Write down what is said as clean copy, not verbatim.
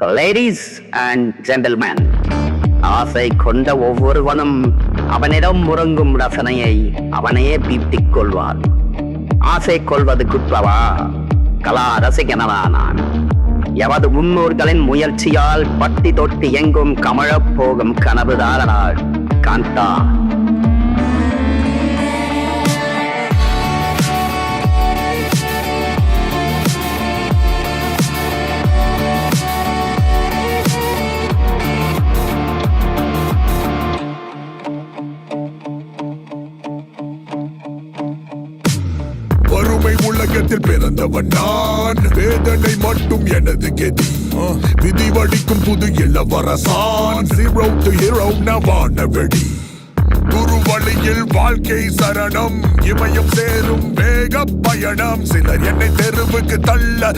Ladies and gentlemen, ஆசை கொண்ட ஒவ்வொருவனும் அவனிடம் உறங்கும் ரசனையை அவனையே பீட்டிக் கொள்வான். ஆசை கொள்வது குற்றவா? கலா ரசிகனவா நான்? எவது முன்னோர்களின் முயற்சியால் பட்டி தொட்டி எங்கும் கமழப் போகும் கனவுதாரனாள் காந்தா. வறுமை உலகத்தில் பிறந்தவன் நான், வேதனை மட்டும் எனது கெதி. விதி வடிக்கும் புது இளவரசான், zero to hero நவான வெடி. குரு வழியில் வாழ்க்கை சரணம், இமயம் சேரும் வேக பயணம். சிலர் என்னை தெருவுக்கு தள்ள